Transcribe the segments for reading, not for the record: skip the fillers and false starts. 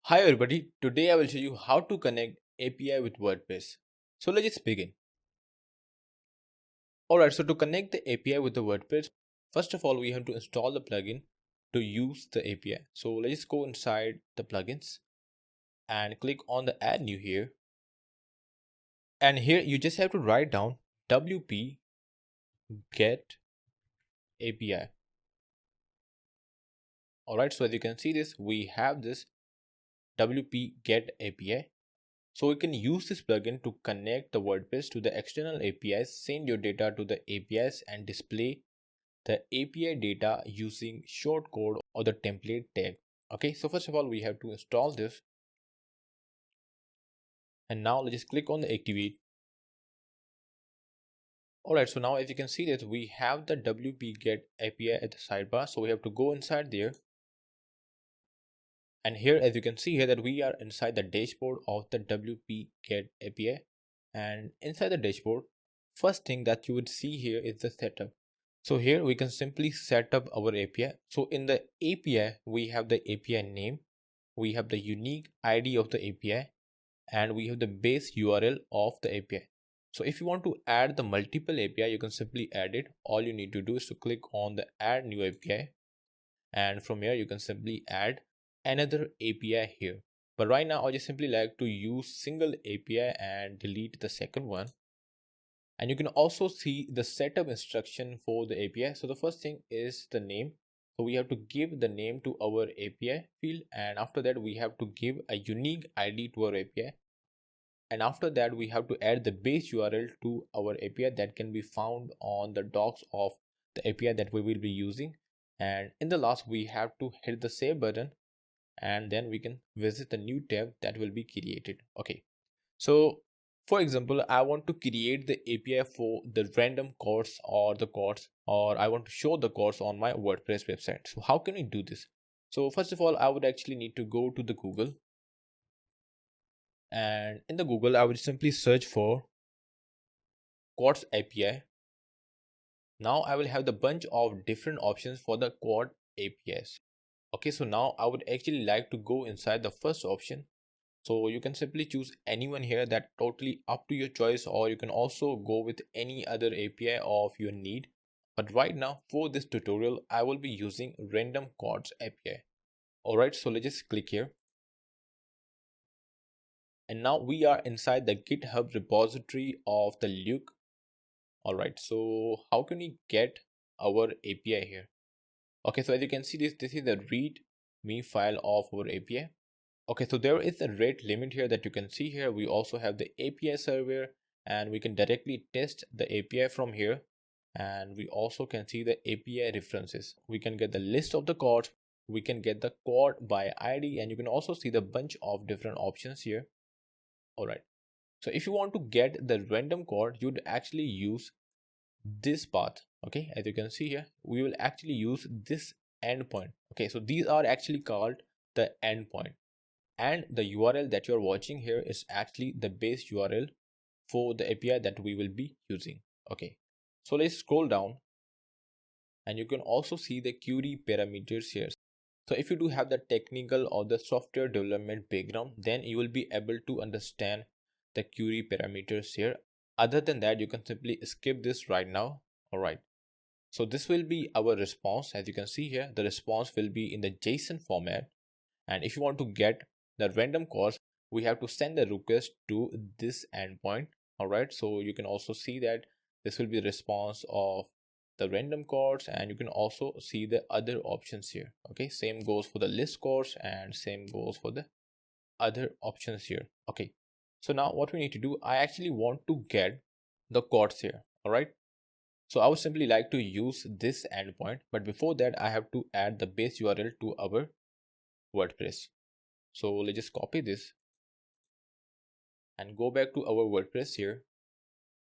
Hi everybody, today I will show you how to connect API with WordPress. So let's just begin. Alright, so to connect the API with the WordPress, first of all we have to install the plugin to use the API. So let's just go inside the plugins and click on the add new here. And here you just have to write down WP get API. Alright, so as you can see this, we have this WP get API. So we can use this plugin to connect the WordPress to the external APIs, send your data to the APIs and display the API data using shortcode or the template tag. Okay, so first of all, we have to install this. And now let's just click on the activate. Alright, so now as you can see that we have the WP get API at the sidebar. So we have to go inside there. And here, as you can see here that we are inside the dashboard of the WP get API. And inside the dashboard, first thing that you would see here is the setup. So here we can simply set up our API. So in the API, we have the API name, we have the unique ID of the API, and we have the base URL of the API. So if you want to add the multiple API, you can simply add it. All you need to do is to click on the add new API. And from here, you can simply add another API here. But right now, I just simply like to use single API and delete the second one. And you can also see the setup instruction for the API. So the first thing is the name. So we have to give the name to our API field, and after that we have to give a unique ID to our API. And after that we have to add the base URL to our API that can be found on the docs of the API that we will be using. And in the last we have to hit the save button, and then we can visit the new tab that will be created. Okay, so for example, I want to create the API for the random course or I want to show the course on my WordPress website. So how can we do this? So first of all, I would actually need to go to the Google, and in the Google I would simply search for course API. Now I will have the bunch of different options for the quad APIs. Okay, so now I would actually like to go inside the first option. So you can simply choose anyone here, that totally up to your choice, or you can also go with any other API of your need. But right now for this tutorial, I will be using random chords API. Alright, so let's just click here. And now we are inside the GitHub repository of the Luke. Alright, so how can we get our API here? Okay, so as you can see, this is the readme file of our API. Okay, so there is a rate limit here that you can see here. We also have the API server, and we can directly test the API from here. And we also can see the API references. We can get the list of the chords. We can get the chord by ID, and you can also see the bunch of different options here. All right. So if you want to get the random chord, you'd actually use this path. Okay, as you can see here, we will actually use this endpoint. Okay, so these are actually called the endpoint. And the URL that you're watching here is actually the base URL for the API that we will be using. Okay, so let's scroll down, and you can also see the query parameters here. So if you do have the technical or the software development background, then you will be able to understand the query parameters here. Other than that, you can simply skip this right now. All right, so this will be our response. As you can see here, the response will be in the JSON format. And if you want to get the random course, we have to send the request to this endpoint. All right, so you can also see that this will be the response of the random course, and you can also see the other options here. Okay, same goes for the list course, and same goes for the other options here. Okay, so now what we need to do, I actually want to get the course here. All right, so I would simply like to use this endpoint, but before that I have to add the base URL to our WordPress. So let's just copy this and go back to our WordPress here.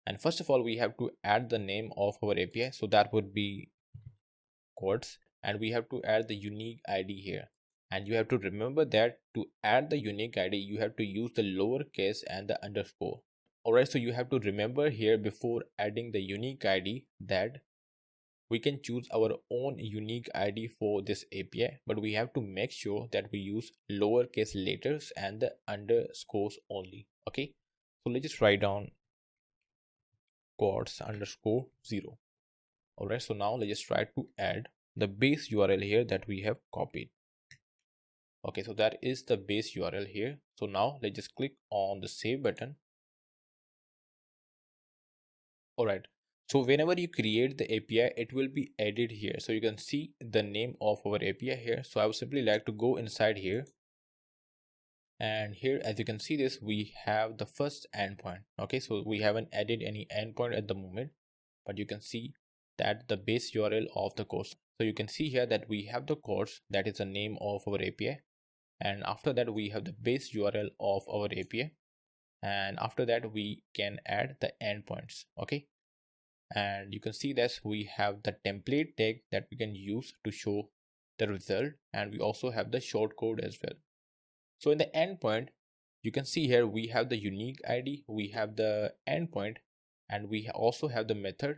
And first of all, we have to add the name of our API. So that would be chords, and we have to add the unique ID here. And you have to remember that to add the unique ID, you have to use the lowercase and the underscore. Alright, so you have to remember here before adding the unique ID that we can choose our own unique ID for this API, but we have to make sure that we use lowercase letters and the underscores only. Okay, so let's just write down quotes underscore 0. All right, so now let's just try to add the base URL here that we have copied. Okay, so that is the base URL here. So now let's just click on the save button. All right, so whenever you create the API, it will be added here. So you can see the name of our API here. So I would simply like to go inside here. And here, as you can see this, we have the first endpoint. Okay, so we haven't added any endpoint at the moment, but you can see that the base URL of the course. So you can see here that we have the course, that is the name of our API. And after that, we have the base URL of our API. And after that, we can add the endpoints. Okay, and you can see that we have the template tag that we can use to show the result, and we also have the shortcode as well. So in the endpoint, you can see here we have the unique ID, we have the endpoint, and we also have the method.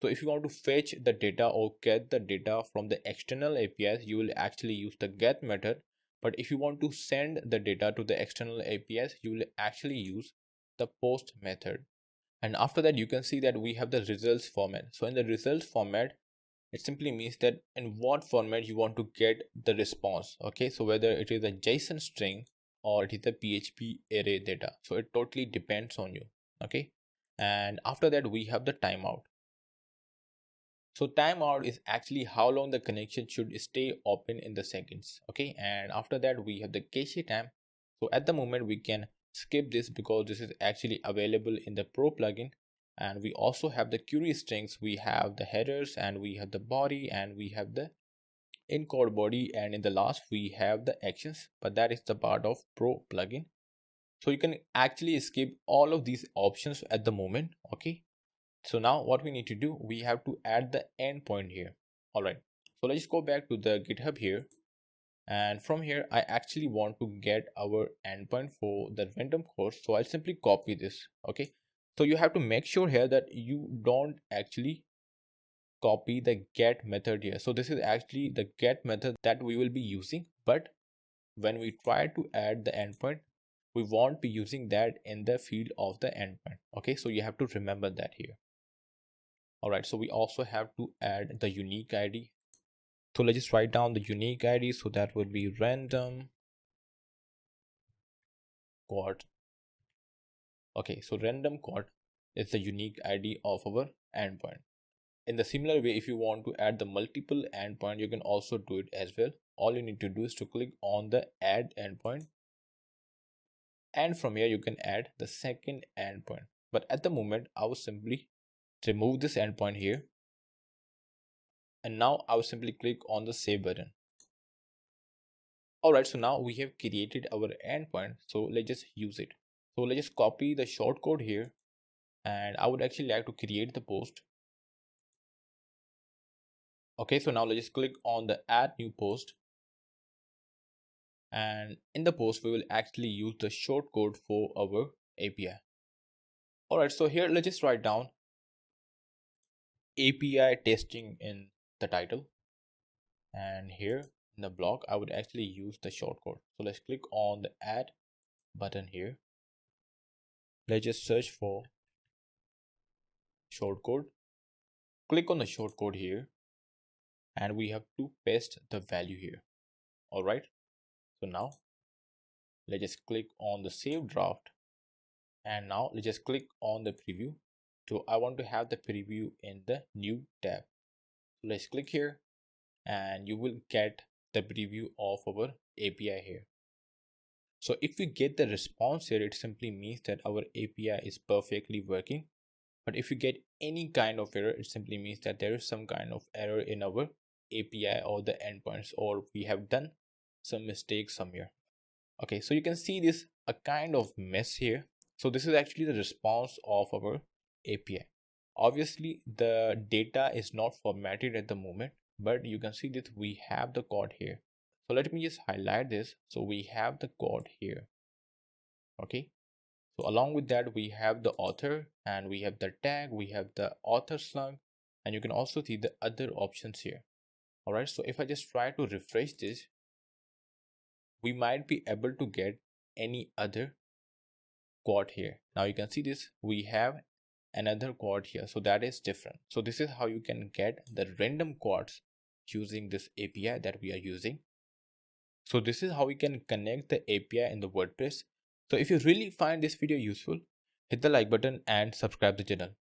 So if you want to fetch the data or get the data from the external APIs, you will actually use the get method. But if you want to send the data to the external APIs, you will actually use the post method. And after that, you can see that we have the results format. So in the results format, it simply means that in what format you want to get the response. Okay, so whether it is a JSON string or it is a PHP array data, so it totally depends on you. Okay, and after that we have the timeout. So timeout is actually how long the connection should stay open in the seconds. Okay, and after that we have the cache time. So at the moment we can skip this because this is actually available in the pro plugin. And we also have the query strings, we have the headers, and we have the body, and we have the encode body, and in the last we have the actions, but that is the part of pro plugin. So you can actually skip all of these options at the moment. Okay, so now what we need to do, we have to add the endpoint here. All right, so let's go back to the GitHub here, and from here I actually want to get our endpoint for the random course. So I'll simply copy this. Okay, so you have to make sure here that you don't actually copy the get method here. So this is actually the get method that we will be using, but when we try to add the endpoint, we won't be using that in the field of the endpoint. Okay, so you have to remember that here. All right, so we also have to add the unique ID. So let's just write down the unique ID. So that would be random quad. Okay, so random quad is the unique ID of our endpoint. In the similar way, if you want to add the multiple endpoint, you can also do it as well. All you need to do is to click on the add endpoint, and from here you can add the second endpoint. But at the moment, I will simply remove this endpoint here, and now I will simply click on the save button. Alright, so now we have created our endpoint, so let's just use it. So let's just copy the shortcode here, and I would actually like to create the post. Okay, so now let's just click on the add new post, and in the post we will actually use the shortcode for our API. Alright, so here let's just write down API testing in the title, and here in the block I would actually use the shortcode. So let's click on the add button here. Let's just search for shortcode, click on the shortcode here, and we have to paste the value here. All right, so now let's just click on the save draft, and now let's just click on the preview. So I want to have the preview in the new tab. So let's click here, and you will get the preview of our API here. So if we get the response here, it simply means that our API is perfectly working. But if you get any kind of error, it simply means that there is some kind of error in our API or the endpoints, or we have done some mistakes somewhere. Okay, so you can see this a kind of mess here. So this is actually the response of our API. Obviously, the data is not formatted at the moment, but you can see that we have the code here. So let me just highlight this. So we have the code here. Okay, so along with that, we have the author, and we have the tag, we have the author slug, and you can also see the other options here. All right, so if I just try to refresh this, we might be able to get any other quad here. Now you can see this, we have another quad here, so that is different. So this is how you can get the random quads using this API that we are using. So this is how we can connect the API in the WordPress. So if you really find this video useful, hit the like button and subscribe the channel.